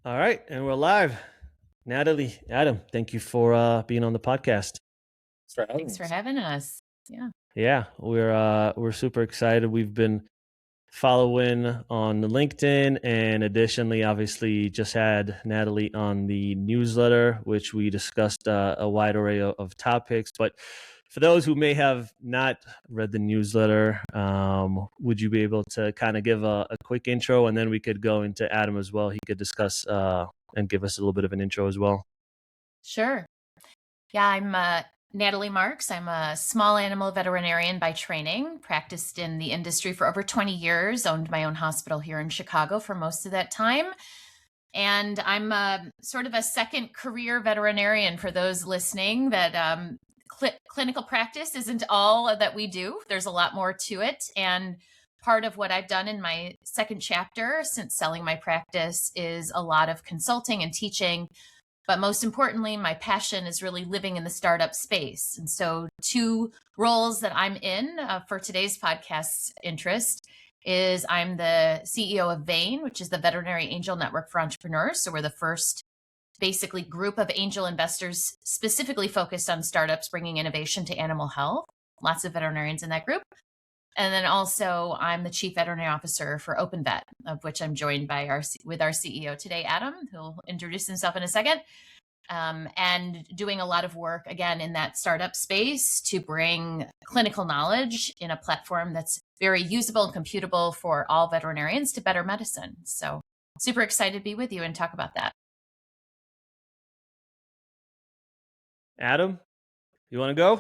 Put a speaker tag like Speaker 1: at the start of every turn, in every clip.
Speaker 1: All right, and we're live. Natalie, Adam, thank you for being on the podcast.
Speaker 2: Thanks for having us. Yeah.
Speaker 1: Yeah, we're super excited. We've been following on LinkedIn, and additionally, obviously, just had Natalie on the newsletter, which we discussed a wide array of topics. But for those who may have not read the newsletter, would you be able to kind of give a quick intro, and then we could go into Adam as well. He could discuss and give us a little bit of an intro as well.
Speaker 2: Sure. Yeah, I'm Natalie Marks. I'm a small animal veterinarian by training, practiced in the industry for over 20 years, owned my own hospital here in Chicago for most of that time. And I'm sort of a second career veterinarian for those listening that clinical practice isn't all that we do. There's a lot more to it. And part of what I've done in my second chapter since selling my practice is a lot of consulting and teaching. But most importantly, my passion is really living in the startup space. And so two roles that I'm in for today's podcast interest is I'm the CEO of VANE, which is the Veterinary Angel Network for Entrepreneurs. So we're the first basically group of angel investors specifically focused on startups bringing innovation to animal health. Lots of veterinarians in that group. And then also I'm the Chief Veterinary Officer for OpenVet, of which I'm joined by our CEO today, Adam, who'll introduce himself in a second. And doing a lot of work, again, in that startup space to bring clinical knowledge in a platform that's very usable and computable for all veterinarians to better medicine. So super excited to be with you and talk about that.
Speaker 1: Adam, you want to go?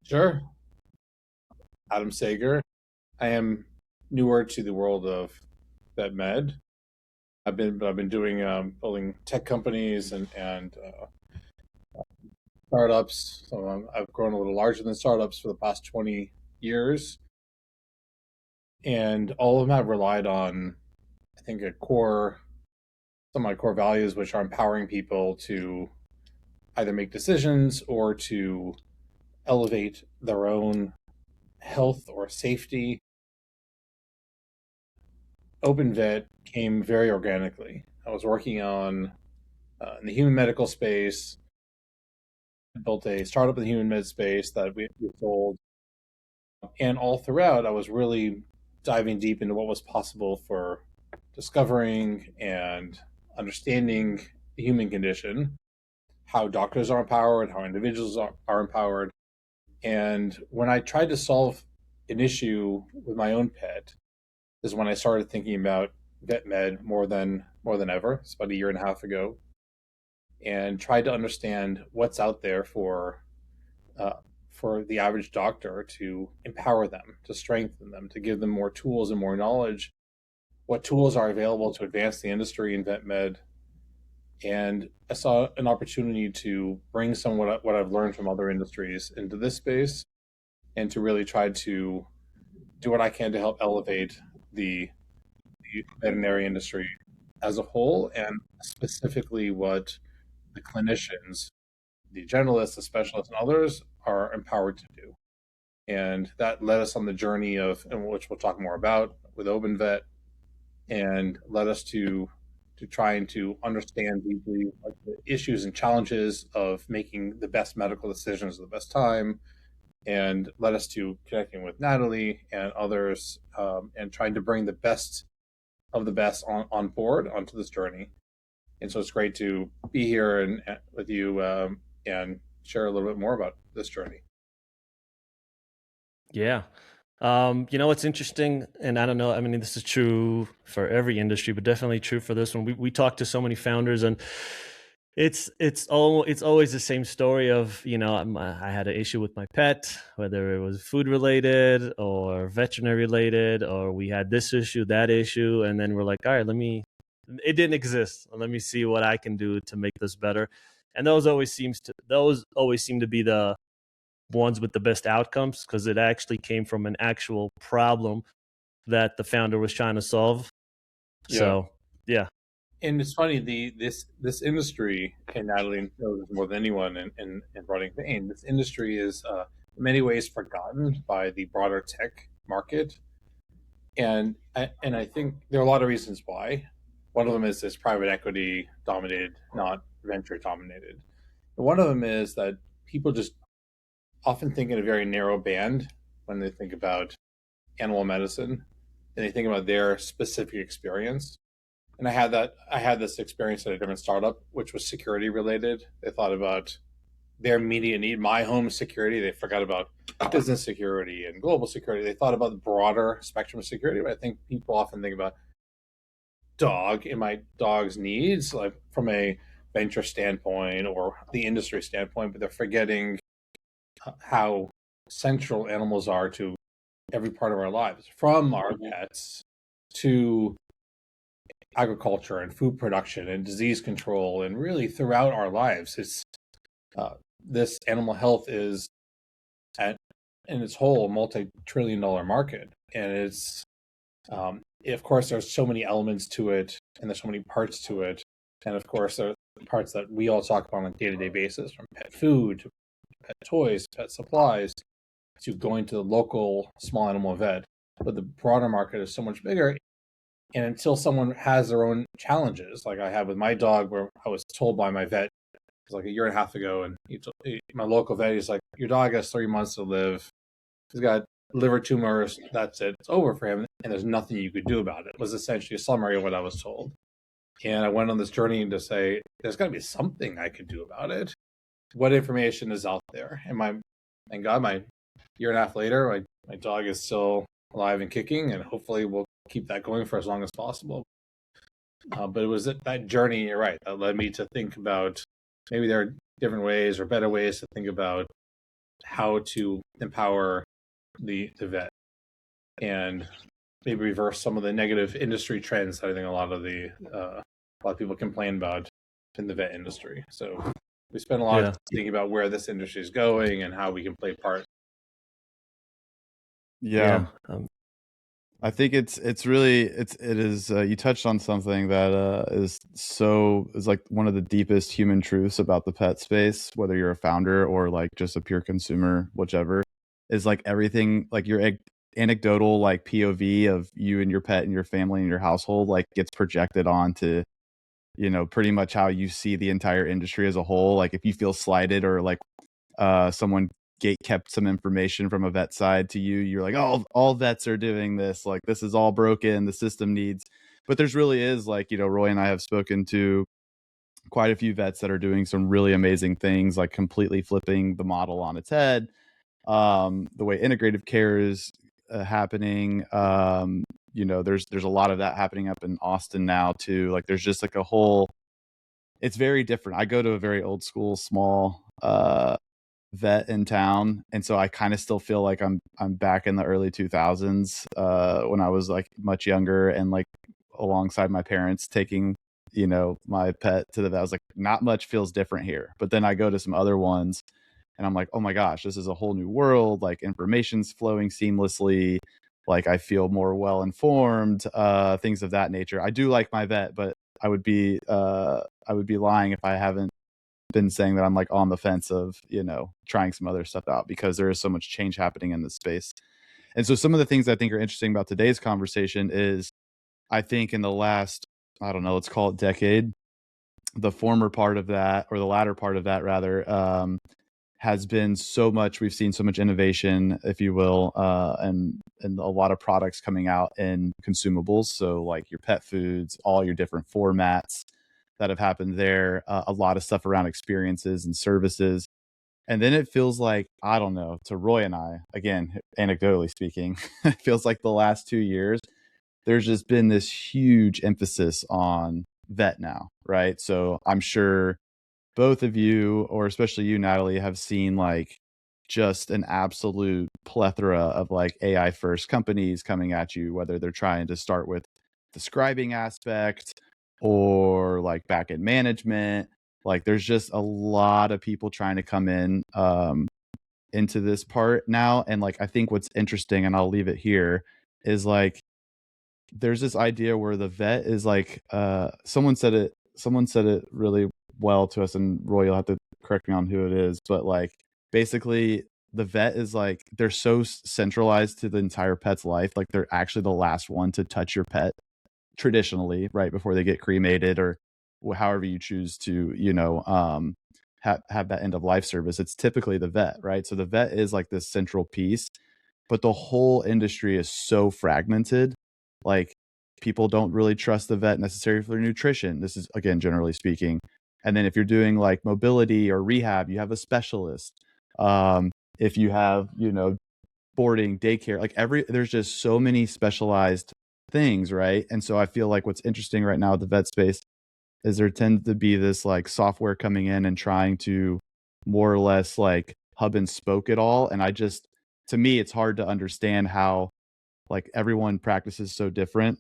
Speaker 3: Sure. Adam Sager. I am newer to the world of vet med. I've been doing building tech companies and startups. So I've grown a little larger than startups for the past 20 years, and all of them have relied on, I think, some of my core values, which are empowering people to either make decisions or to elevate their own health or safety. OpenVet came very organically. I was working on in the human medical space. I built a startup in the human med space that we sold, and all throughout, I was really diving deep into what was possible for discovering and understanding the human condition, how doctors are empowered, how individuals are empowered. And when I tried to solve an issue with my own pet, is when I started thinking about vet med more than ever. It's about a year and a half ago, and tried to understand what's out there for the average doctor to empower them, to strengthen them, to give them more tools and more knowledge. What tools are available to advance the industry in vet med? And I saw an opportunity to bring some what I've learned from other industries into this space, and to really try to do what I can to help elevate the veterinary industry as a whole, and specifically what the clinicians, the generalists, the specialists, and others are empowered to do. And that led us on the journey of, and which we'll talk more about with OpenVet, and led us to trying to understand deeply what the issues and challenges of making the best medical decisions at the best time, and led us to connecting with Natalie and others, and trying to bring the best of the best on board onto this journey. And so it's great to be here and with you and share a little bit more about this journey.
Speaker 1: Yeah. What's interesting, and I don't know, I mean, this is true for every industry, but definitely true for this one. We talk to so many founders, and it's always the same story of, I had an issue with my pet, whether it was food related or veterinary related, or we had this issue, that issue, and then we're like, all right, it didn't exist. Let me see what I can do to make this better. And those always seem to be the ones with the best outcomes, because it actually came from an actual problem that the founder was trying to solve.
Speaker 3: Yeah.
Speaker 1: So, yeah.
Speaker 3: And it's funny, this industry, and Natalie knows more than anyone in running VANE, this industry is in many ways forgotten by the broader tech market. And I think there are a lot of reasons why. One of them is this private equity dominated, not venture dominated. And one of them is that people just often think in a very narrow band when they think about animal medicine, and they think about their specific experience. And I had this experience at a different startup, which was security related. They thought about their immediate need, my home security. They forgot about business security and global security. They thought about the broader spectrum of security. But I think people often think about dog and my dog's needs, like from a venture standpoint or the industry standpoint, but they're forgetting how central animals are to every part of our lives, from our pets to agriculture and food production and disease control, and really throughout our lives. It's this animal health is in its whole multi-trillion-dollar market, and it's of course there's so many elements to it, and there's so many parts to it, and of course there are parts that we all talk about on a day-to-day basis, from pet food to pet toys, pet supplies, to going to the local small animal vet. But the broader market is so much bigger. And until someone has their own challenges, like I have with my dog, where I was told by my vet, it was like a year and a half ago, and my local vet, he's like, your dog has 3 months to live. He's got liver tumors. That's it. It's over for him. And there's nothing you could do about it. It was essentially a summary of what I was told. And I went on this journey to say, there's got to be something I could do about it. What information is out there? And thank God, my year and a half later, my dog is still alive and kicking, and hopefully we'll keep that going for as long as possible. But it was that journey, you're right, that led me to think about maybe there are different ways or better ways to think about how to empower the vet and maybe reverse some of the negative industry trends that I think a lot of people complain about in the vet industry. So we spent a lot of thinking about where this industry is going and how we can play part.
Speaker 4: Yeah. I think it is you touched on something that is like one of the deepest human truths about the pet space, whether you're a founder or like just a pure consumer, whichever, is like everything, like your anecdotal like POV of you and your pet and your family and your household like gets projected onto, you know, pretty much how you see the entire industry as a whole. Like if you feel slighted or like someone gate kept some information from a vet side to you, you're like, oh, all vets are doing this, like this is all broken, the system needs. But there's really is, like, you know, Roy and I have spoken to quite a few vets that are doing some really amazing things, like completely flipping the model on its head. The way integrative care is happening, you know, there's a lot of that happening up in Austin now too. Like there's just like a whole, it's very different. I go to a very old school small vet in town, and so I kind of still feel like I'm back in the early 2000s when I was like much younger and like alongside my parents taking, you know, my pet to the vet. I was like, not much feels different here. But then I go to some other ones and I'm like, oh my gosh, this is a whole new world. Like information's flowing seamlessly. Like I feel more well informed, things of that nature. I do like my vet, but I would be lying if I haven't been saying that I'm like on the fence of, you know, trying some other stuff out, because there is so much change happening in this space. And so some of the things I think are interesting about today's conversation is, I think in the last, I don't know, let's call it decade, the former part of that, or the latter part of that rather, has been so much, we've seen so much innovation, if you will, and a lot of products coming out in consumables. So like your pet foods, all your different formats that have happened there, a lot of stuff around experiences and services. And then it feels like, I don't know, to Roy and I, again, anecdotally speaking, it feels like the last 2 years, there's just been this huge emphasis on vet now, right? So I'm sure both of you, or especially you, Natalie, have seen like just an absolute plethora of like AI first companies coming at you, whether they're trying to start with the scribing aspect or like back-end management. Like there's just a lot of people trying to come in into this part now. And like, I think what's interesting, and I'll leave it here, is like, there's this idea where the vet is like, someone said it really well to us, and Roy, you'll have to correct me on who it is, but like basically the vet is like, they're so centralized to the entire pet's life. Like they're actually the last one to touch your pet traditionally, right, before they get cremated or however you choose to, have that end of life service. It's typically the vet, right? So the vet is like this central piece, but the whole industry is so fragmented. Like, people don't really trust the vet necessarily for their nutrition. This is, again, generally speaking. And then if you're doing like mobility or rehab, you have a specialist. If you have, boarding, daycare, like there's just so many specialized things, right? And so I feel like what's interesting right now at the vet space is there tends to be this like software coming in and trying to more or less like hub and spoke it all. And to me, it's hard to understand how like everyone practices so different.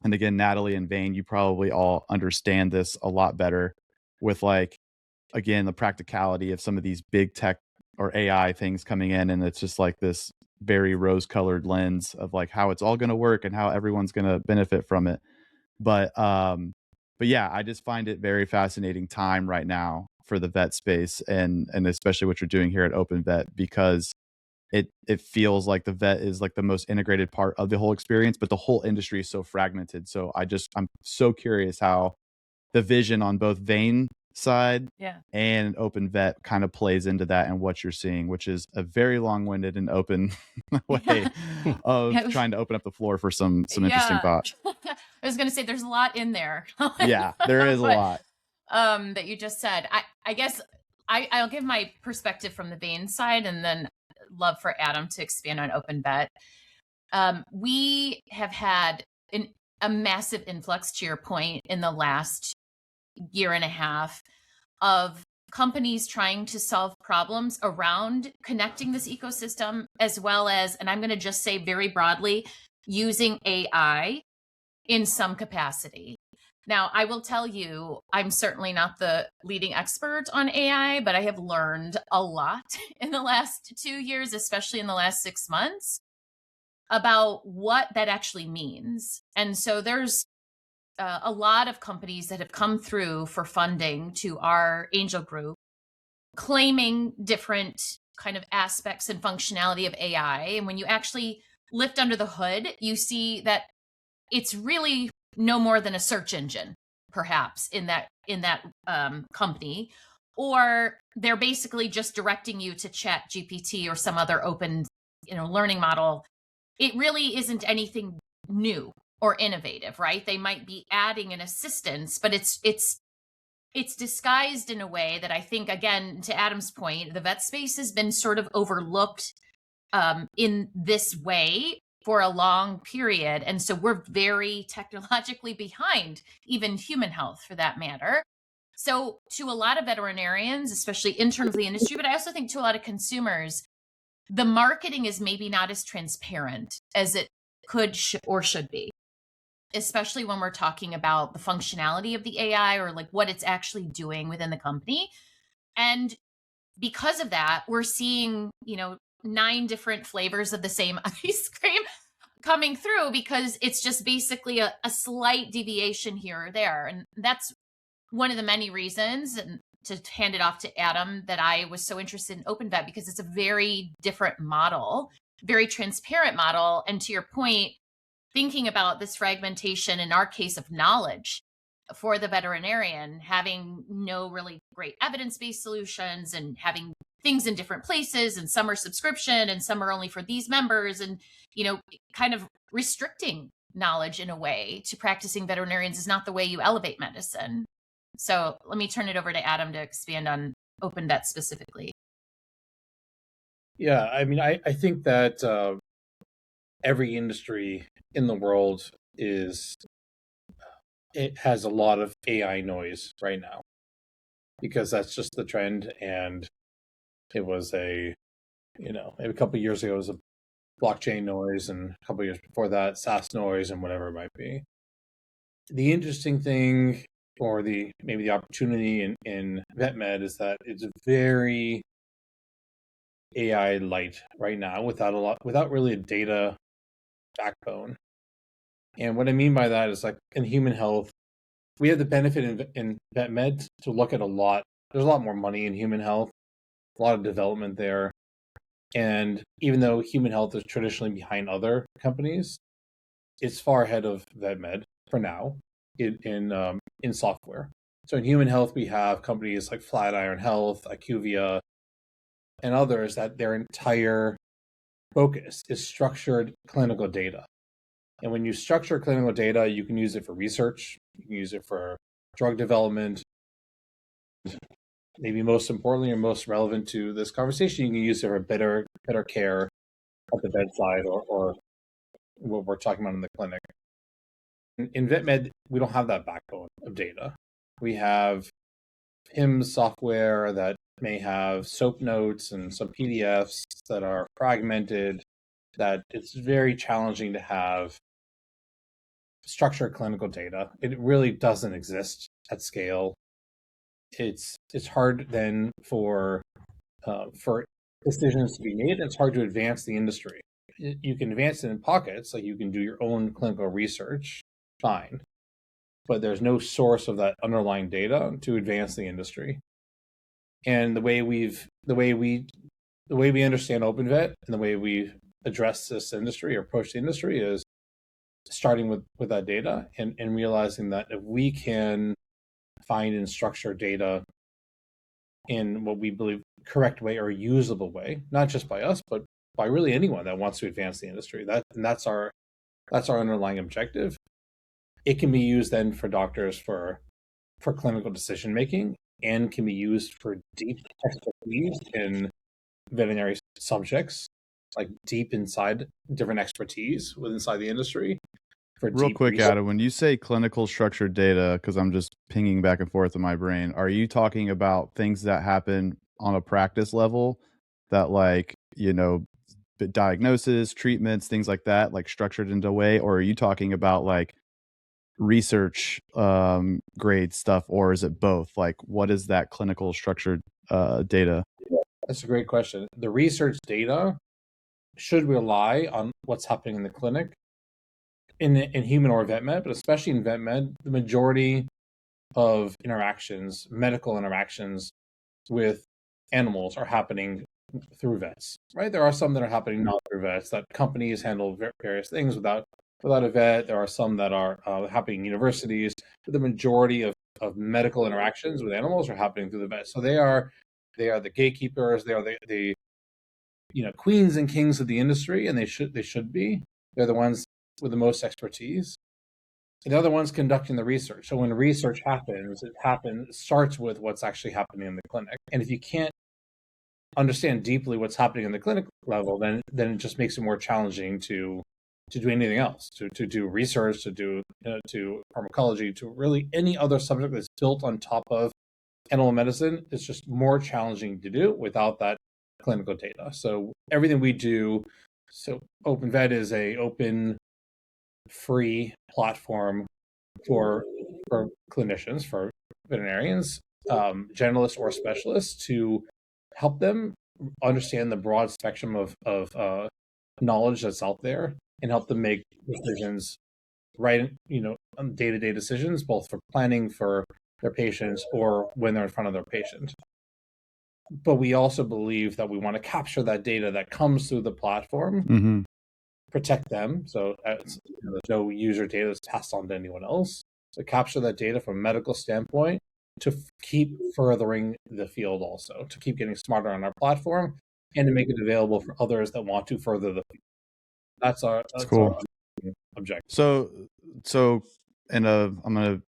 Speaker 4: And again, Natalie and VANE, you probably all understand this a lot better with like, again, the practicality of some of these big tech or AI things coming in. And it's just like this very rose colored lens of like how it's all going to work and how everyone's going to benefit from it. But yeah, I just find it very fascinating time right now for the vet space and especially what you're doing here at OpenVet, because it feels like the vet is like the most integrated part of the whole experience, but the whole industry is so fragmented. So I'm so curious how the vision on both VANE side and OpenVet kind of plays into that and what you're seeing, which is a very long-winded and open way of trying to open up the floor for some interesting thoughts.
Speaker 2: I was going to say there's a lot in there.
Speaker 4: Yeah, there is a lot
Speaker 2: that you just said. I guess I'll give my perspective from the VANE side, and then love for Adam to expand on OpenVet. We have had a massive influx, to your point, in the last year and a half of companies trying to solve problems around connecting this ecosystem, as well as, and I'm going to just say very broadly, using AI in some capacity. Now, I will tell you, I'm certainly not the leading expert on AI, but I have learned a lot in the last 2 years, especially in the last 6 months, about what that actually means. And so there's a lot of companies that have come through for funding to our angel group, claiming different kind of aspects and functionality of AI. And when you actually lift under the hood, you see that it's really no more than a search engine, perhaps, in that company, or they're basically just directing you to Chat GPT or some other open, learning model. It really isn't anything new or innovative, right? They might be adding an assistance, but it's disguised in a way that I think, again, to Adam's point, the vet space has been sort of overlooked in this way for a long period. And so we're very technologically behind even human health, for that matter. So to a lot of veterinarians, especially internal to the industry, but I also think to a lot of consumers, the marketing is maybe not as transparent as it could or should be, especially when we're talking about the functionality of the AI or like what it's actually doing within the company. And because of that, we're seeing, 9 different flavors of the same ice cream coming through, because it's just basically a slight deviation here or there. And that's one of the many reasons, and to hand it off to Adam, that I was so interested in OpenVet, because it's a very different model, very transparent model. And to your point, thinking about this fragmentation, in our case, of knowledge for the veterinarian, having no really great evidence-based solutions and having things in different places, and some are subscription and some are only for these members, and, kind of restricting knowledge in a way to practicing veterinarians is not the way you elevate medicine. So let me turn it over to Adam to expand on OpenVet specifically.
Speaker 3: Yeah, I mean, I think that every industry in the world it has a lot of AI noise right now, because that's just the trend. And it was maybe a couple of years ago, it was a blockchain noise, and a couple of years before that, SaaS noise, and whatever it might be. The interesting thing, or maybe the opportunity in VetMed, is that it's very AI light right now, without really a data backbone. And what I mean by that is, like, in human health, we have the benefit in VetMed to look at there's a lot more money in human health, a lot of development there. And even though human health is traditionally behind other companies, it's far ahead of VetMed. for now in software. So in human health, we have companies like Flatiron Health, IQVIA, and others that their entire focus is structured clinical data. And when you structure clinical data, you can use it for research, you can use it for drug development. Maybe most importantly or most relevant to this conversation, you can use it for better care at the bedside or what we're talking about in the clinic. In VetMed, we don't have that backbone of data. We have PIMS software that may have SOAP notes and some PDFs that are fragmented, that it's very challenging to have structured clinical data. It really doesn't exist at scale. It's hard then for decisions to be made, and it's hard to advance the industry. You can advance it in pockets, like you can do your own clinical research, fine, but there's no source of that underlying data to advance the industry. And the way we understand OpenVet and the way we address this industry or approach the industry is starting with that data and realizing that if we can find and structure data in what we believe correct way or usable way, not just by us, but by really anyone that wants to advance the industry. That's our underlying objective. It can be used then for doctors for clinical decision making, and can be used for deep expertise in veterinary subjects, like deep inside different expertise inside the industry.
Speaker 4: Real quick, Adam, when you say clinical structured data, because I'm just pinging back and forth in my brain, are you talking about things that happen on a practice level that, like, diagnosis, treatments, things like that, like structured into a way? Or are you talking about like research grade stuff, or is it both? Like, what is that clinical structured data?
Speaker 3: That's a great question. The research data should rely on what's happening in the clinic, in human or vet med, but especially in vet med, the majority of interactions, medical interactions with animals, are happening through vets, right? There are some that are happening not through vets, that companies handle various things without a vet. There are some that are happening in universities, but the majority of medical interactions with animals are happening through the vet. So they are the gatekeepers. They are the queens and kings of the industry, and they should be. They're the ones with the most expertise. And the other ones conducting the research. So when research happens, it starts with what's actually happening in the clinic. And if you can't understand deeply what's happening in the clinic level, then it just makes it more challenging to do anything else, to do research, to do to pharmacology, to really any other subject that's built on top of animal medicine. It's just more challenging to do without that clinical data. So everything we do, so OpenVet is a open, free platform for clinicians, for veterinarians, generalists or specialists, to help them understand the broad spectrum of knowledge that's out there, and help them make decisions, right? Day-to-day decisions, both for planning for their patients or when they're in front of their patient. But we also believe that we want to capture that data that comes through the platform, protect them, so no user data is passed on to anyone else. So capture that data from a medical standpoint to keep furthering the field, also to keep getting smarter on our platform, and to make it available for others that want to further the field. That's cool. Our objective.
Speaker 4: So I'm going to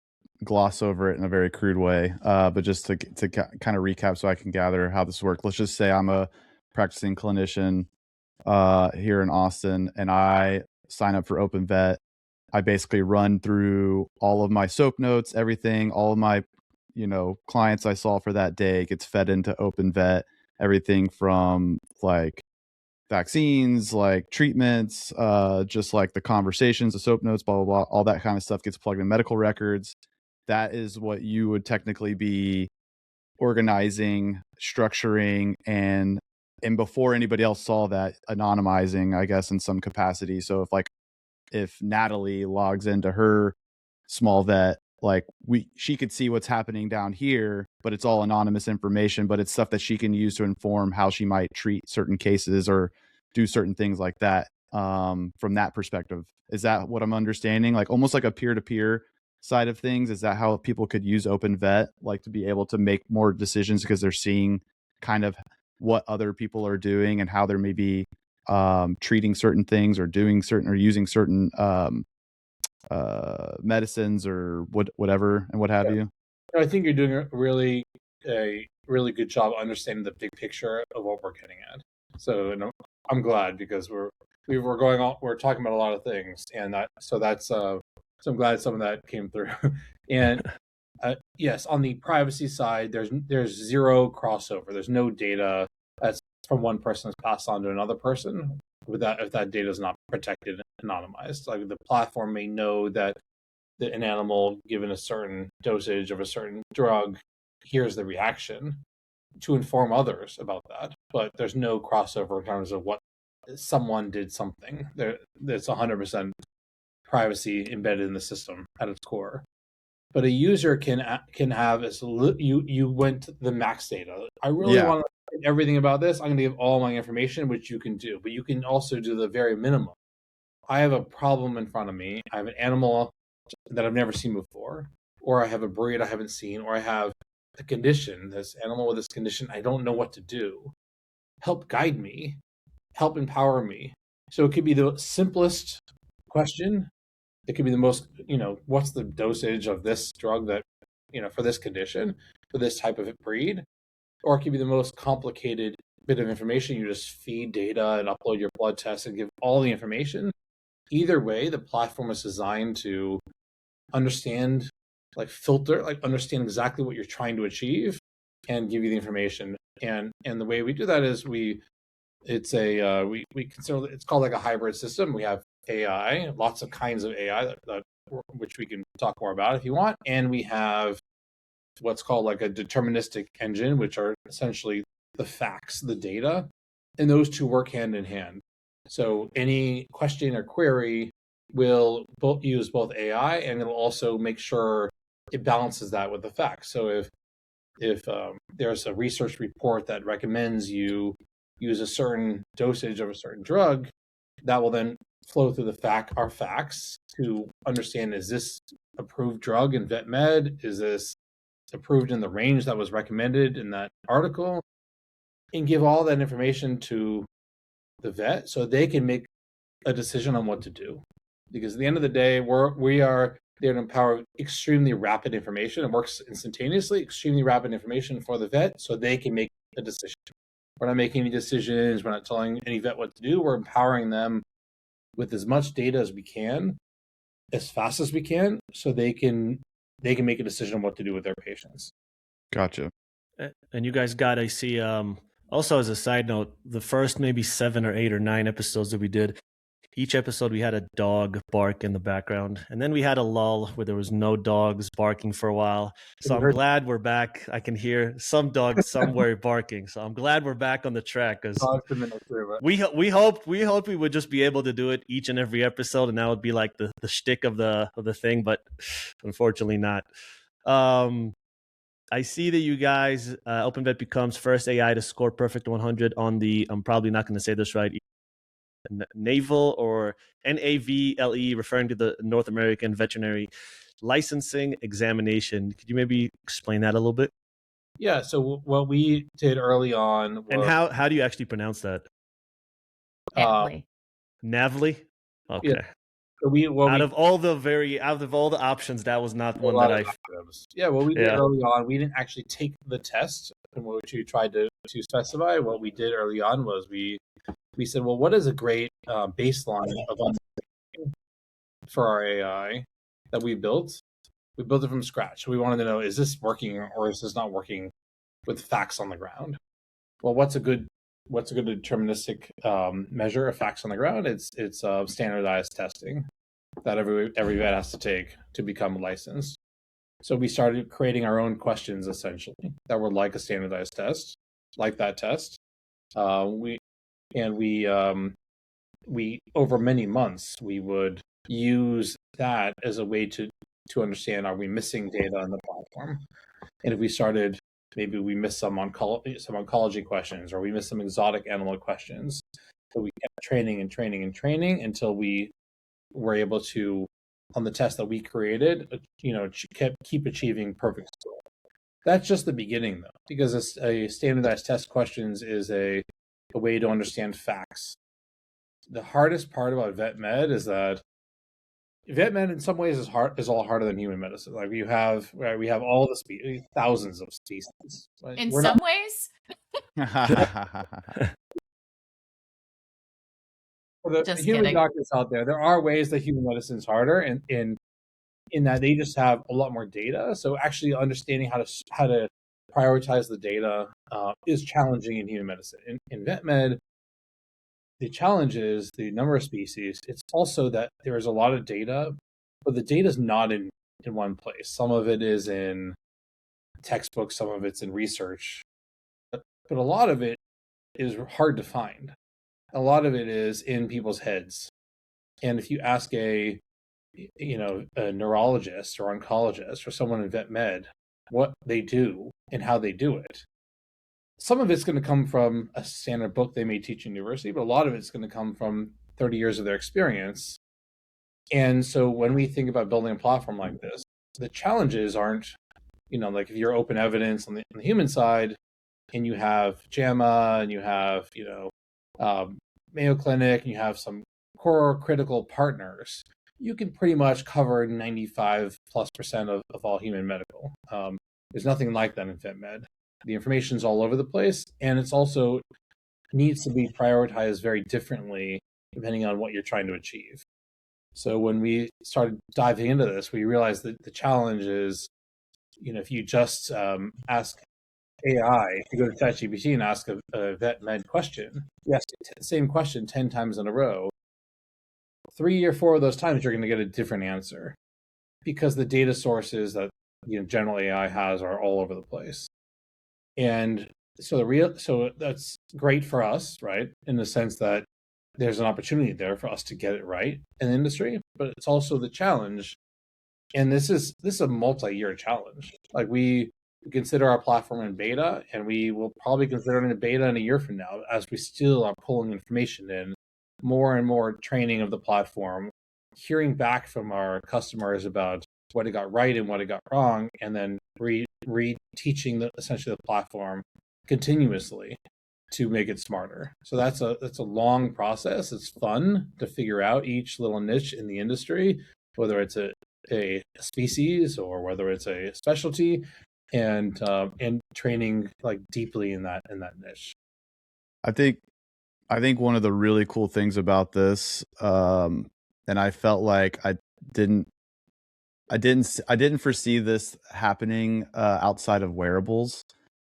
Speaker 4: gloss over it in a very crude way, but just to kind of recap so I can gather how this works. Let's just say I'm a practicing clinician here in Austin, and I sign up for OpenVet. I basically run through all of my SOAP notes, everything, all of my clients I saw for that day gets fed into OpenVet. Everything from like vaccines, like treatments, just like the conversations, the SOAP notes, blah, blah, blah, all that kind of stuff gets plugged in medical records. That is what you would technically be organizing, structuring, and before anybody else saw that, anonymizing, I guess, in some capacity. So if Natalie logs into her small vet, like she could see what's happening down here, but it's all anonymous information, but it's stuff that she can use to inform how she might treat certain cases or do certain things like that. from that perspective. Is that what I'm understanding? Like almost like a peer-to-peer side of things? Is that how people could use OpenVet, like to be able to make more decisions because they're seeing kind of what other people are doing and how they're maybe treating certain things or doing certain or using certain medicines or whatever and what have you?
Speaker 3: I think you're doing a really good job understanding the big picture of what we're getting at. So I'm glad because we're talking about a lot of things, and so I'm glad some of that came through. And yes, on the privacy side, there's zero crossover. There's no data that's from one person that's passed on to another person if that data is not protected and anonymized. Like the platform may know that an animal given a certain dosage of a certain drug, here's the reaction to inform others about that. But there's no crossover in terms of what someone did something. There's 100% privacy embedded in the system at its core. But a user can have you went the max data. I really want to know everything about this. I'm going to give all my information, which you can do. But you can also do the very minimum. I have a problem in front of me. I have an animal that I've never seen before, or I have a breed I haven't seen, or I have a condition, this animal with this condition, I don't know what to do. Help guide me, help empower me. So it could be the simplest question. It could be the most, what's the dosage of this drug that, for this condition, for this type of breed? Or it could be the most complicated bit of information. You just feed data and upload your blood tests and give all the information. Either way, the platform is designed to understand, filter, understand exactly what you're trying to achieve and give you the information. And the way we do that is we consider it's called like a hybrid system. We have AI, lots of kinds of AI which we can talk more about if you want. And we have what's called like a deterministic engine, which are essentially the facts, the data, and those two work hand in hand. So any question or query will use both AI, and it'll also make sure it balances that with the facts. So if there's a research report that recommends you use a certain dosage of a certain drug, that will then flow through our facts to understand, is this approved drug in vet med? Is this approved in the range that was recommended in that article? And give all that information to the vet so they can make a decision on what to do. Because at the end of the day, we are there to empower extremely rapid information. It works instantaneously, extremely rapid information for the vet so they can make a decision. We're not making any decisions. We're not telling any vet what to do. We're empowering them with as much data as we can, as fast as we can, so they can make a decision on what to do with their patients.
Speaker 4: Gotcha.
Speaker 1: And you guys got to see, also as a side note, the first maybe 7 or 8 or 9 episodes that we did, each episode we had a dog bark in the background. And then we had a lull where there was no dogs barking for a while. So I'm glad we're back. I can hear some dogs somewhere barking. So I'm glad we're back on the track, because we hoped we would just be able to do it each and every episode, and that would be like the shtick of the thing, but unfortunately not. I see that you guys, OpenVet becomes first AI to score perfect 100 on the, I'm probably not going to say this right, NAVLE or NAVLE, referring to the North American Veterinary Licensing Examination. Could you maybe explain that a little bit?
Speaker 3: Yeah. So what we did early on,
Speaker 1: and how do you actually pronounce that? NAVLE. Okay. Yeah. So out of all the options, that was not one that I.
Speaker 3: Yeah. What we did early on, we didn't actually take the test, which we tried to specify. What we did early on was we said, well, what is a great baseline of for our AI that we built? We built it from scratch. We wanted to know, is this working or is this not working with facts on the ground? Well, what's a good deterministic measure of facts on the ground? It's standardized testing that every vet has to take to become licensed. So we started creating our own questions, essentially, that were like a standardized test, like that test. We over many months, we would use that as a way to understand, are we missing data on the platform? And if we started, maybe we missed some oncology questions, or we missed some exotic animal questions, So we kept training and training and training until we were able to, on the test that we created, keep achieving perfect score. That's just the beginning, though, because a standardized test questions is a way to understand facts. The hardest part about vet med is that vet med in some ways is all harder than human medicine. Like we have all the thousands of species. Right?
Speaker 2: In some ways.
Speaker 3: For the
Speaker 2: Just
Speaker 3: human
Speaker 2: kidding.
Speaker 3: doctors out there are ways that human medicine is harder, and in that they just have a lot more data. So actually understanding how to prioritize the data is challenging in human medicine. In vet med, the challenge is the number of species. It's also that there is a lot of data, but the data is not in one place. Some of it is in textbooks, some of it's in research, but a lot of it is hard to find. A lot of it is in people's heads. And if you ask a neurologist or oncologist or someone in vet med what they do and how they do it, some of it's going to come from a standard book they may teach in university, but a lot of it's going to come from 30 years of their experience. And so when we think about building a platform like this, the challenges aren't, like if you're open evidence on the human side and you have JAMA and you have, Mayo Clinic and you have some core critical partners, you can pretty much cover 95+% of all human medical. There's nothing like that in vet med. The information's all over the place, and it's also needs to be prioritized very differently depending on what you're trying to achieve. So when we started diving into this, we realized that the challenge is, if you just ask AI, if you go to ChatGPT and ask a vet med question, yes, same question 10 times in a row, 3 or 4 of those times you're going to get a different answer because the data sources that general AI has are all over the place. And so that's great for us, right? In the sense that there's an opportunity there for us to get it right in the industry, but it's also the challenge. And this is a multi-year challenge. Like we consider our platform in beta, and we will probably consider it in beta in a year from now, as we still are pulling information in, more and more training of the platform, hearing back from our customers about what it got right and what it got wrong, and then reteaching essentially the platform continuously to make it smarter. So that's a long process. It's fun to figure out each little niche in the industry, whether it's a species or whether it's a specialty, and training like deeply in that niche.
Speaker 4: I think one of the really cool things about this, and I felt like I didn't foresee this happening outside of wearables,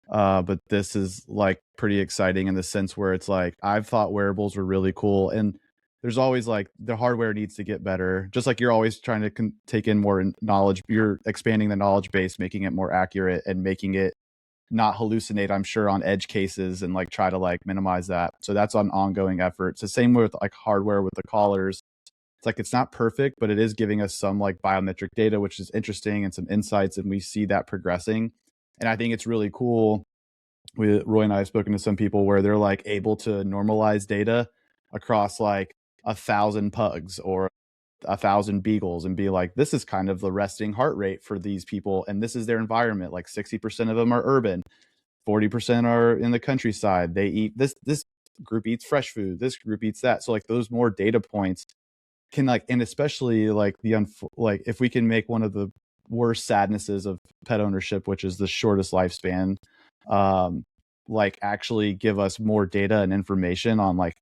Speaker 4: but this is like pretty exciting in the sense where it's like I've thought wearables were really cool, and there's always like the hardware needs to get better. Just like you're always trying to take in more knowledge, you're expanding the knowledge base, making it more accurate and making it not hallucinate, I'm sure, on edge cases and like try to like minimize that. So that's an ongoing effort. It's the same with like hardware with the collars. It's like it's not perfect, but it is giving us some like biometric data, which is interesting, and some insights, and we see that progressing. And I think it's really cool. Roy and I have spoken to some people where they're like able to normalize data across like 1,000 pugs or 1,000 beagles and be like, this is kind of the resting heart rate for these people, and this is their environment. Like 60% of them are urban, 40% are in the countryside. They eat this group eats fresh food, this group eats that. So like those more data points can like, and especially like like if we can make one of the worst sadnesses of pet ownership, which is the shortest lifespan, like actually give us more data and information on like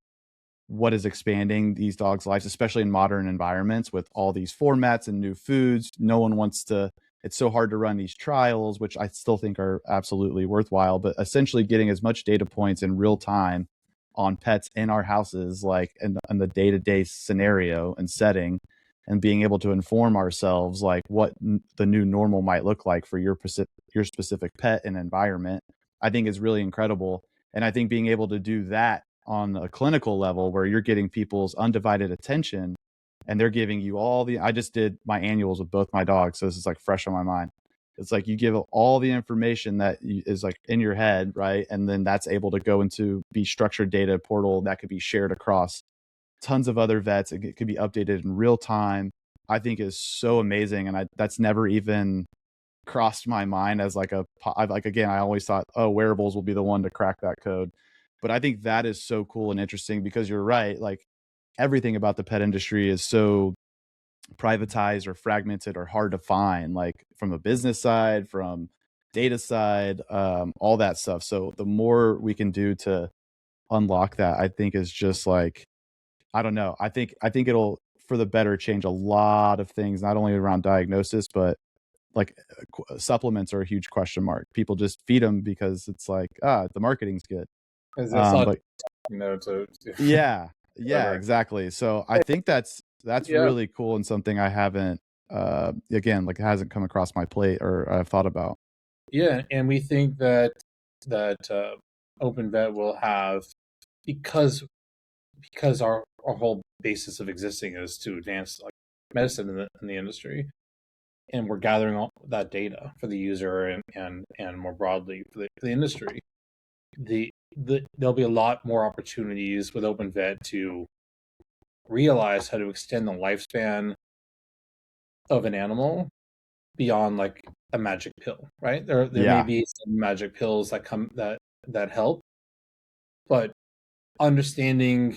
Speaker 4: what is expanding these dogs' lives, especially in modern environments with all these formats and new foods. No one wants to, it's so hard to run these trials, which I still think are absolutely worthwhile, but essentially getting as much data points in real time on pets in our houses, like in the day-to-day scenario and setting, and being able to inform ourselves like what the new normal might look like for your specific pet and environment, I think is really incredible. And I think being able to do that on a clinical level where you're getting people's undivided attention and they're giving you all the, I just did my annuals with both my dogs, so this is like fresh on my mind. It's like you give all the information that is like in your head, right? And then that's able to go into be structured data portal that could be shared across tons of other vets. It could be updated in real time. I think is so amazing. And that's never even crossed my mind as like again, I always thought, oh, wearables will be the one to crack that code. But I think that is so cool and interesting because you're right. Like everything about the pet industry is so privatized or fragmented or hard to find, like from a business side, from data side, all that stuff. So the more we can do to unlock that, I think is just like, I don't know. I think it'll for the better change a lot of things, not only around diagnosis, but like supplements are a huge question mark. People just feed them because it's like, the marketing's good. But yeah, exactly. So I think that's really cool and something I haven't, again, like it hasn't come across my plate or I've thought about.
Speaker 3: Yeah, and we think that OpenVet will have, because our whole basis of existing is to advance like medicine in the industry, and we're gathering all that data for the user and more broadly for the industry. There'll be a lot more opportunities with OpenVet to realize how to extend the lifespan of an animal beyond like a magic pill, right? There may be some magic pills that help, but understanding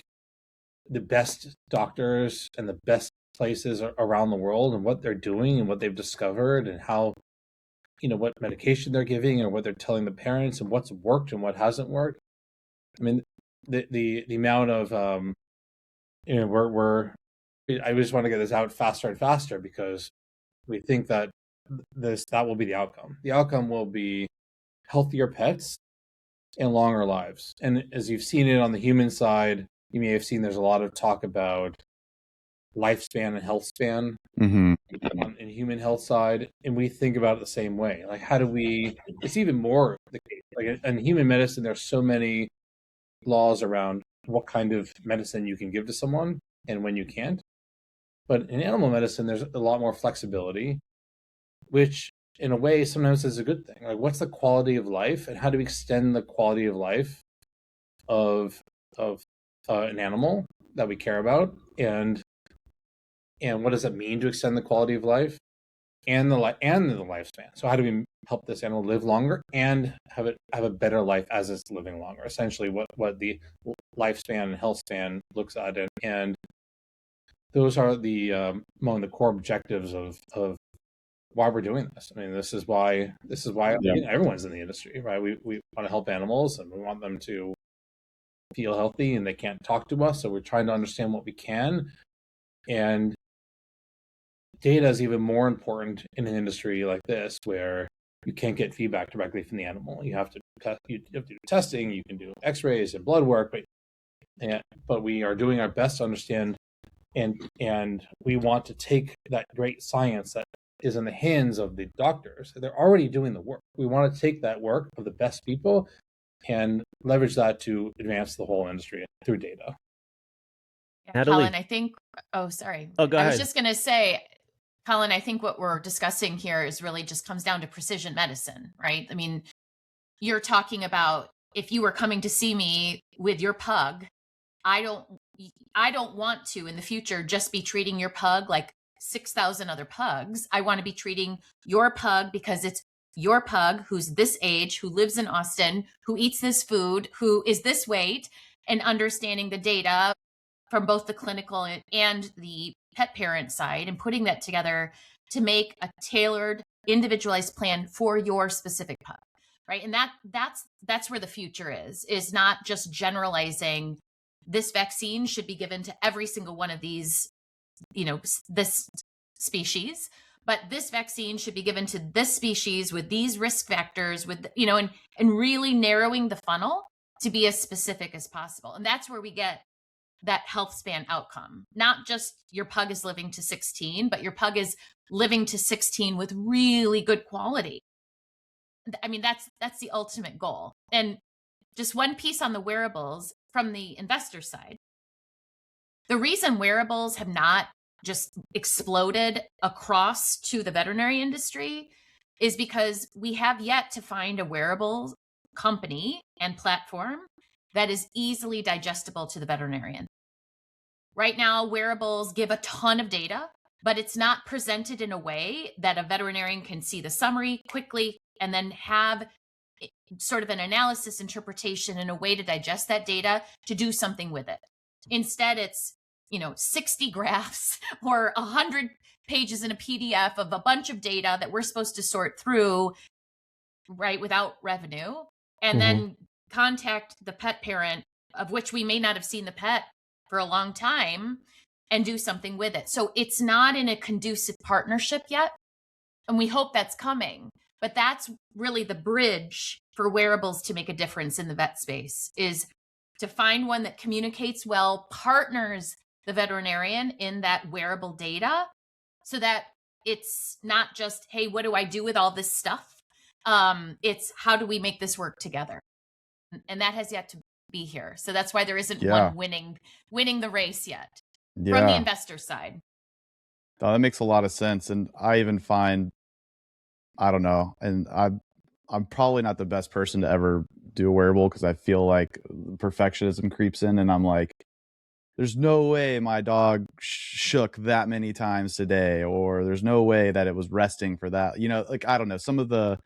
Speaker 3: the best doctors and the best places around the world and what they're doing and what they've discovered and how, what medication they're giving and what they're telling the parents and what's worked and what hasn't worked. I mean, the amount of I just want to get this out faster and faster because we think that that will be the outcome. The outcome will be healthier pets and longer lives. And as you've seen it on the human side, you may have seen there's a lot of talk about lifespan and health span in human health side, and we think about it the same way. Like, how do we? It's even more the case. Like in human medicine, there's so many laws around what kind of medicine you can give to someone and when you can't. But in animal medicine, there's a lot more flexibility, which in a way sometimes is a good thing. Like, what's the quality of life, and how do we extend the quality of life of an animal that we care about, and what does it mean to extend the quality of life and the lifespan? So how do we help this animal live longer and have a better life as it's living longer? Essentially, what the lifespan and health span looks at, and those are the among the core objectives of why we're doing this. I mean, this is why everyone's in the industry, right? We want to help animals and we want them to feel healthy, and they can't talk to us, so we're trying to understand what we can. And data is even more important in an industry like this, where you can't get feedback directly from the animal. You have to do testing. You can do X-rays and blood work, but we are doing our best to understand, and we want to take that great science that is in the hands of the doctors. They're already doing the work. We want to take that work of the best people and leverage that to advance the whole industry through data.
Speaker 2: Yeah, Colin, I think. Oh, sorry.
Speaker 1: Oh, go ahead.
Speaker 2: I was just going to say, Colin, I think what we're discussing here is really just comes down to precision medicine, right? I mean, you're talking about if you were coming to see me with your pug, I don't want to in the future just be treating your pug like 6,000 other pugs. I want to be treating your pug because it's your pug who's this age, who lives in Austin, who eats this food, who is this weight, and understanding the data from both the clinical and the pet parent side and putting that together to make a tailored, individualized plan for your specific pug, right? And that's where the future is not just generalizing this vaccine should be given to every single one of these, this species, but this vaccine should be given to this species with these risk factors, with, and really narrowing the funnel to be as specific as possible. And that's where we get that health span outcome. Not just your pug is living to 16, but your pug is living to 16 with really good quality. I mean, that's the ultimate goal. And just one piece on the wearables from the investor side. The reason wearables have not just exploded across to the veterinary industry is because we have yet to find a wearable company and platform that is easily digestible to the veterinarian. Right now, wearables give a ton of data, but it's not presented in a way that a veterinarian can see the summary quickly and then have sort of an analysis, interpretation, and a way to digest that data to do something with it. Instead, it's 60 graphs or 100 pages in a PDF of a bunch of data that we're supposed to sort through, right, without revenue, and then contact the pet parent, of which we may not have seen the pet for a long time, and do something with it. So it's not in a conducive partnership yet, and we hope that's coming. But that's really the bridge for wearables to make a difference in the vet space, is to find one that communicates well, partners the veterinarian in that wearable data, so that it's not just, hey, what do I do with all this stuff? It's how do we make this work together? And that has yet to be here. So that's why there isn't one winning the race yet from the investor side.
Speaker 4: Oh, that makes a lot of sense. And I even find, I don't know, and I'm probably not the best person to ever do a wearable, because I feel like perfectionism creeps in, and I'm like, there's no way my dog shook that many times today, or there's no way that it was resting for that. Like, I don't know, some of the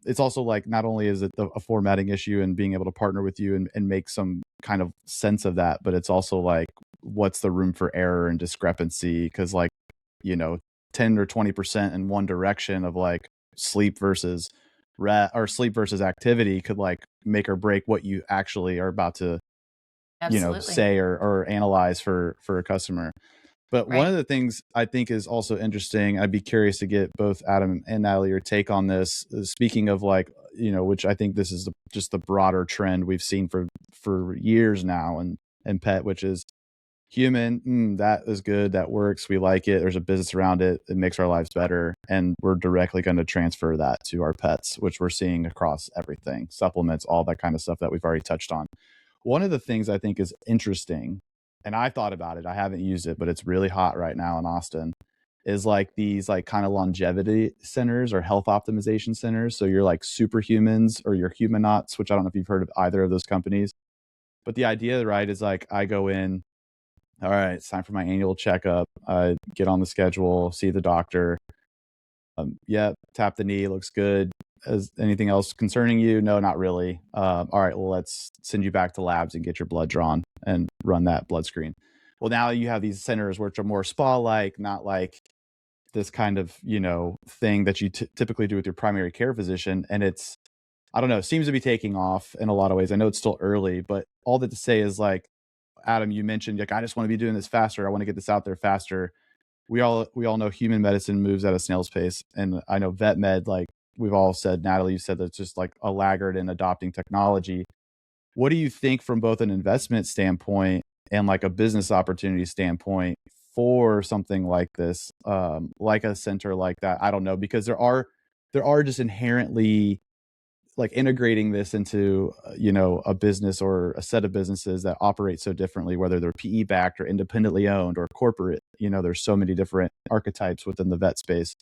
Speaker 4: it's also like, not only is it a formatting issue and being able to partner with you and make some kind of sense of that, but it's also like, what's the room for error and discrepancy? Because, like, 10 or 20% in one direction of like sleep versus sleep versus activity could like make or break what you actually are about to say or analyze for a customer. But one of the things I think is also interesting, I'd be curious to get both Adam and Natalie your take on this, speaking of like, which I think this is just the broader trend we've seen for years now and pet, which is human, that is good, that works, we like it, there's a business around it, it makes our lives better, and we're directly going to transfer that to our pets, which we're seeing across everything, supplements, all that kind of stuff that we've already touched on. One of the things I think is interesting, and I thought about it, I haven't used it, but it's really hot right now in Austin, is like these like kind of longevity centers or health optimization centers. So you're like superhumans or you're humanauts, which I don't know if you've heard of either of those companies. But the idea, right, is like I go in, all right, it's time for my annual checkup. I get on the schedule, see the doctor. Tap the knee, looks good. Is anything else concerning you? No, not really. All right, well, let's send you back to labs and get your blood drawn and run that blood screen. Well, now you have these centers which are more spa-like, not like this kind of, thing that you typically do with your primary care physician. And it's, I don't know, seems to be taking off in a lot of ways. I know it's still early, but all that to say is, like, Adam, you mentioned, like, I just want to be doing this faster. I want to get this out there faster. We all know human medicine moves at a snail's pace. And I know vet med, like we've all said, Natalie, you said, that's just like a laggard in adopting technology. What do you think from both an investment standpoint and like a business opportunity standpoint for something like this, like a center like that? I don't know, because there are just inherently, like, integrating this into a business or a set of businesses that operate so differently, whether they're PE backed or independently owned or corporate. There's so many different archetypes within the vet space.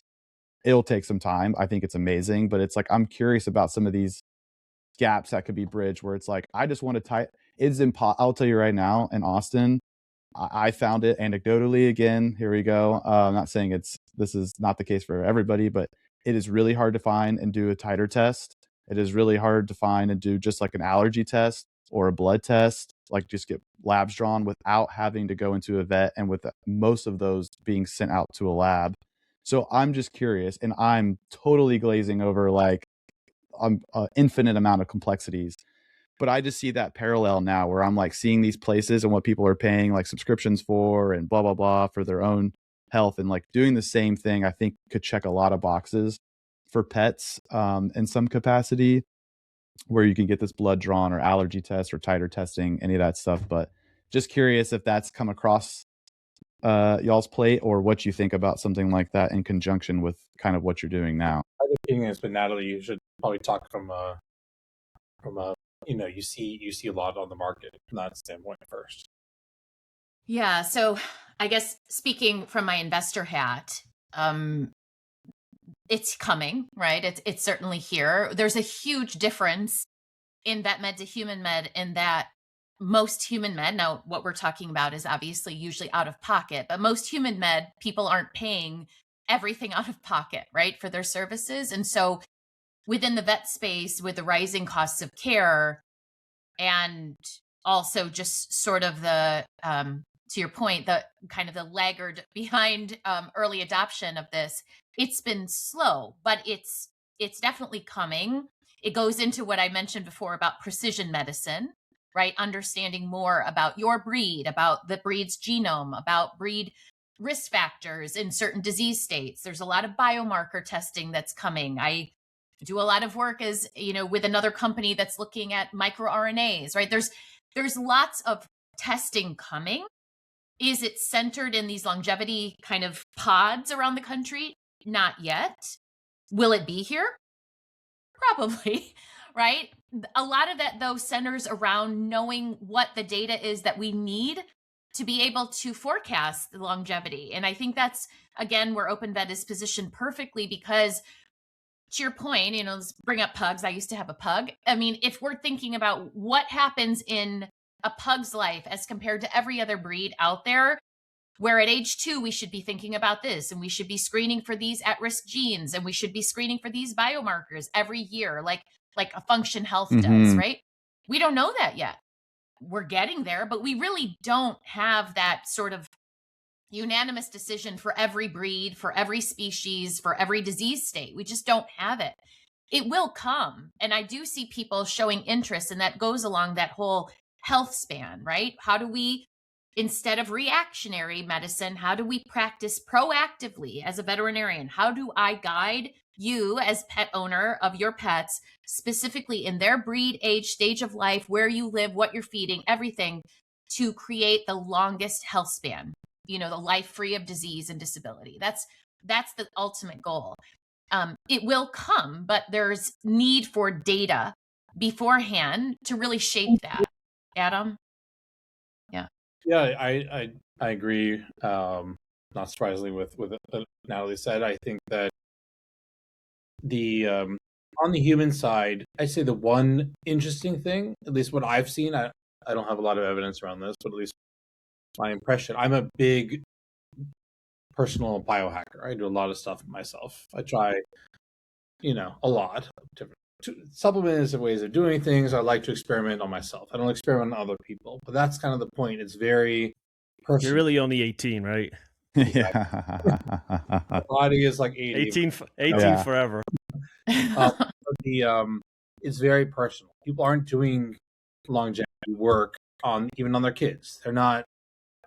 Speaker 4: It'll take some time. I think it's amazing, but it's like, I'm curious about some of these gaps that could be bridged, where it's like, I just want to I'll tell you right now, in Austin, I found it anecdotally. Again, here we go. I'm not saying this is not the case for everybody, but it is really hard to find and do a titer test. It is really hard to find and do just like an allergy test or a blood test, like just get labs drawn without having to go into a vet, and with most of those being sent out to a lab. So I'm just curious, and I'm totally glazing over like infinite amount of complexities. But I just see that parallel now, where I'm like seeing these places and what people are paying like subscriptions for and blah, blah, blah for their own health, and like doing the same thing, I think could check a lot of boxes for pets in some capacity, where you can get this blood drawn or allergy test or titer testing, any of that stuff. But just curious if that's come across y'all's plate, or what you think about something like that in conjunction with kind of what you're doing now.
Speaker 3: I think this, but Natalie, you should probably talk from a you see a lot on the market from that standpoint first.
Speaker 2: Yeah, so I guess speaking from my investor hat, it's coming, right? It's certainly here. There's a huge difference in vet med to human med in that most human med, now what we're talking about is obviously usually out of pocket, but most human med people aren't paying everything out of pocket, right, for their services. And so within the vet space, with the rising costs of care and also just sort of the to your point, the kind of the laggard behind early adoption of this, it's been slow, but it's definitely coming. It goes into what I mentioned before about precision medicine, right? Understanding more about your breed, about the breed's genome, about breed risk factors in certain disease states. There's a lot of biomarker testing that's coming. I do a lot of work as, with another company that's looking at microRNAs, right? There's lots of testing coming. Is it centered in these longevity kind of pods around the country? Not yet. Will it be here? Probably, right? A lot of that, though, centers around knowing what the data is that we need to be able to forecast the longevity. And I think that's, again, where OpenVet is positioned perfectly because, to your point, let's bring up pugs. I used to have a pug. I mean, if we're thinking about what happens in a pug's life as compared to every other breed out there, where at age 2, we should be thinking about this, and we should be screening for these at-risk genes, and we should be screening for these biomarkers every year, like a Function Health does, right? We don't know that yet. We're getting there, but we really don't have that sort of unanimous decision for every breed, for every species, for every disease state. We just don't have it. It will come. And I do see people showing interest, and that goes along that whole health span, right? How do we, instead of reactionary medicine, how do we practice proactively as a veterinarian? How do I guide you as pet owner of your pets, specifically in their breed, age, stage of life, where you live, what you're feeding, everything, to create the longest health span, the life free of disease and disability? That's the ultimate goal. It will come, but there's need for data beforehand to really shape that. Adam? Yeah.
Speaker 3: Yeah, I agree. Not surprisingly with what Natalie said. I think that the on the human side, I say the one interesting thing, at least what I've seen, I don't have a lot of evidence around this, but at least my impression, I'm a big personal biohacker. I do a lot of stuff myself. I try, a lot of different supplements and ways of doing things. I like to experiment on myself. I don't experiment on other people, but that's kind of the point. It's very personal.
Speaker 1: You're really only 18, right?
Speaker 4: Yeah.
Speaker 3: My body is like 80.
Speaker 1: 18 forever.
Speaker 3: But it's very personal. People aren't doing longevity work even on their kids. They're not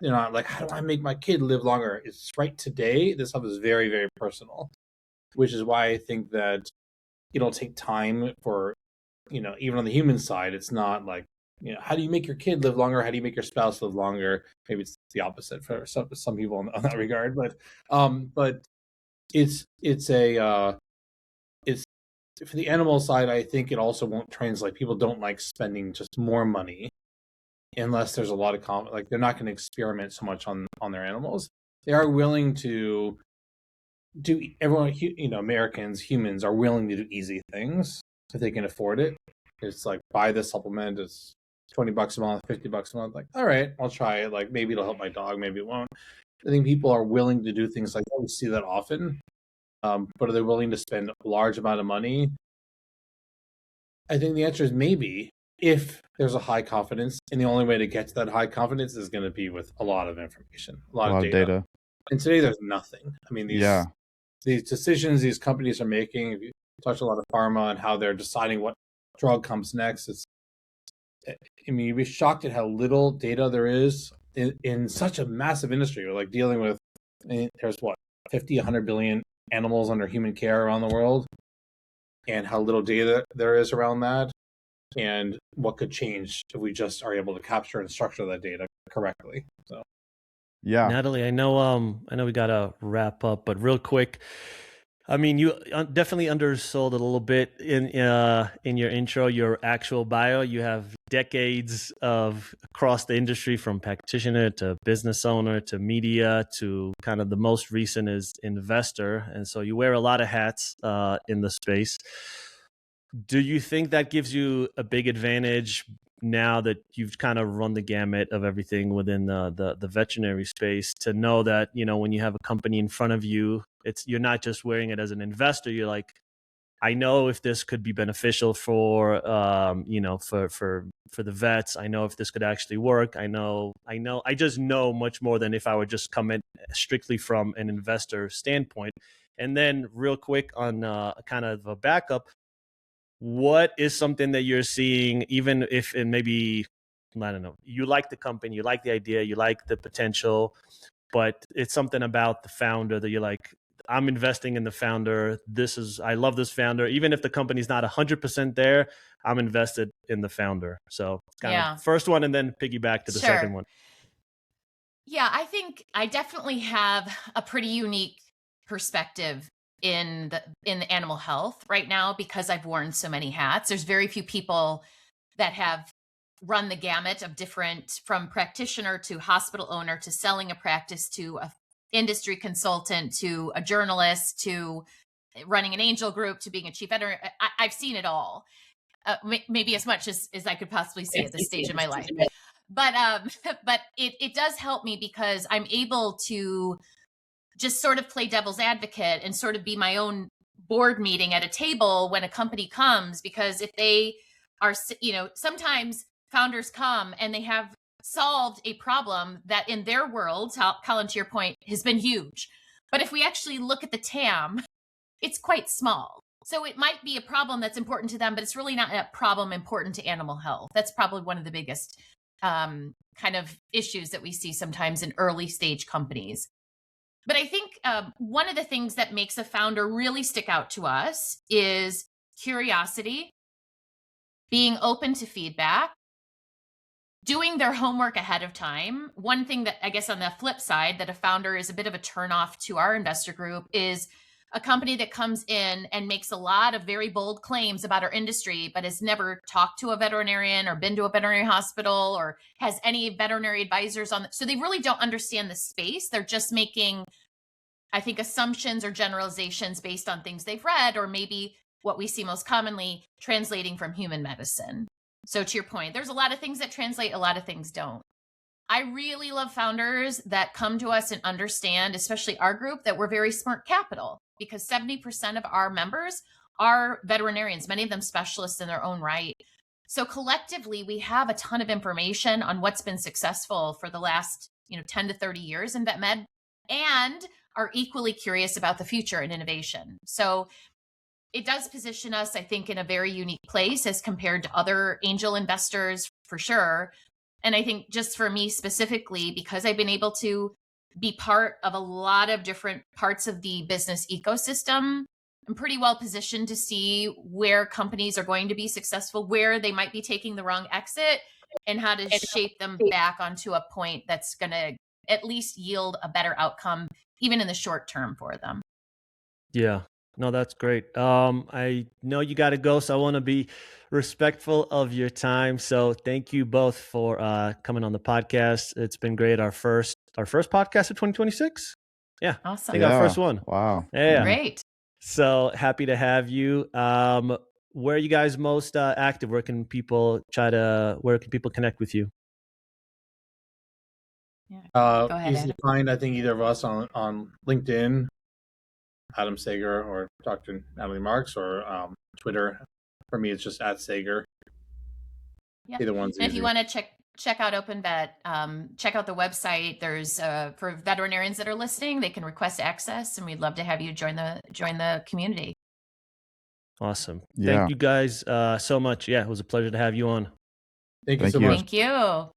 Speaker 3: like, how do I make my kid live longer? It's right today. This stuff is very, very personal, which is why I think that it'll take time for, even on the human side, it's not like, how do you make your kid live longer? How do you make your spouse live longer? Maybe it's the opposite for some people in that regard, but it's for the animal side. I think it also won't translate. People don't like spending just more money unless there's a lot of like they're not going to experiment so much on their animals. They are willing to do, everyone, Americans, humans are willing to do easy things if they can afford it. It's like, buy this supplement, it's $20 a month, $50 a month. Like, all right, I'll try it. Like, maybe it'll help my dog, maybe it won't. I think people are willing to do things like that. We see that often. But are they willing to spend a large amount of money? I think the answer is maybe, if there's a high confidence, and the only way to get to that high confidence is going to be with a lot of information, a lot of data. And today there's nothing. I mean, these decisions these companies are making, if you touch a lot of pharma and how they're deciding what drug comes next, you'd be shocked at how little data there is in such a massive industry. We're like dealing with, there's 50, 100 billion animals under human care around the world, and how little data there is around that, and what could change if we just are able to capture and structure that data correctly. So,
Speaker 4: yeah,
Speaker 1: Natalie, I know we gotta wrap up, but real quick, I mean, you definitely undersold a little bit in your intro, your actual bio. You have decades of across the industry, from practitioner to business owner to media to kind of the most recent is investor. And so you wear a lot of hats in the space. Do you think that gives you a big advantage now that you've kind of run the gamut of everything within the veterinary space, to know that, you know, when you have a company in front of you, you're not just wearing it as an investor. You're like, I know if this could be beneficial for, you know, for the vets. I know if this could actually work. I just know much more than if I would just come in strictly from an investor standpoint. And then real quick on kind of a backup, what is something that you're seeing, even if it maybe, I don't know, you like the company, you like the idea, you like the potential, but it's something about the founder that you're like, I'm investing in the founder. I love this founder. Even if the company's not 100% there, I'm invested in the founder. So kind of first one, and then piggyback to the second one.
Speaker 2: Yeah, I think I definitely have a pretty unique perspective in the animal health right now, because I've worn so many hats. There's very few people that have run the gamut of different, from practitioner to hospital owner to selling a practice to a industry consultant to a journalist to running an angel group to being a chief editor. I've seen it all, maybe as much as I could possibly see at this stage in my life. But it does help me, because I'm able to just sort of play devil's advocate and sort of be my own board meeting at a table when a company comes, because if they are, you know, sometimes founders come and they have solved a problem that in their world, Colin, to your point, has been huge. But if we actually look at the TAM, it's quite small. So it might be a problem that's important to them, but it's really not a problem important to animal health. That's probably one of the biggest kind of issues that we see sometimes in early stage companies. But I think one of the things that makes a founder really stick out to us is curiosity, being open to feedback, doing their homework ahead of time. One thing that I guess on the flip side that a founder is a bit of a turnoff to our investor group is a company that comes in and makes a lot of very bold claims about our industry, but has never talked to a veterinarian or been to a veterinary hospital or has any veterinary advisors on. So they really don't understand the space. They're just making, I think, assumptions or generalizations based on things they've read, or maybe what we see most commonly, translating from human medicine. So to your point, there's a lot of things that translate, a lot of things don't. I really love founders that come to us and understand, especially our group, that we're very smart capital, because 70% of our members are veterinarians, many of them specialists in their own right. So collectively, we have a ton of information on what's been successful for the last 10 to 30 years in vet med, and are equally curious about the future and innovation. So it does position us, I think, in a very unique place as compared to other angel investors, for sure. And I think just for me specifically, because I've been able to be part of a lot of different parts of the business ecosystem, I'm pretty well positioned to see where companies are going to be successful, where they might be taking the wrong exit, and how to shape them back onto a point that's going to at least yield a better outcome, even in the short term for them.
Speaker 1: Yeah. No, that's great. I know you got to go, so I want to be respectful of your time. So thank you both for coming on the podcast. It's been great. Our first podcast of 2026. Yeah.
Speaker 2: Awesome.
Speaker 1: I think our first one.
Speaker 4: Wow.
Speaker 1: Yeah.
Speaker 2: Great.
Speaker 1: So happy to have you. Where are you guys most active? Where can people connect with you?
Speaker 2: Yeah. Go ahead,
Speaker 3: Easy to find, I think, either of us on LinkedIn, Adam Sager, or Dr. Natalie Marks, or Twitter. For me, it's just @Sager.
Speaker 2: Yeah.
Speaker 3: Either one's
Speaker 2: and
Speaker 3: easy.
Speaker 2: If you want to check out OpenVet, check out the website. There's for veterinarians that are listening, they can request access, and we'd love to have you join the community.
Speaker 1: Awesome.
Speaker 4: Yeah.
Speaker 1: Thank you guys so much. Yeah, it was a pleasure to have you on.
Speaker 3: Thank you so much.
Speaker 2: Thank you.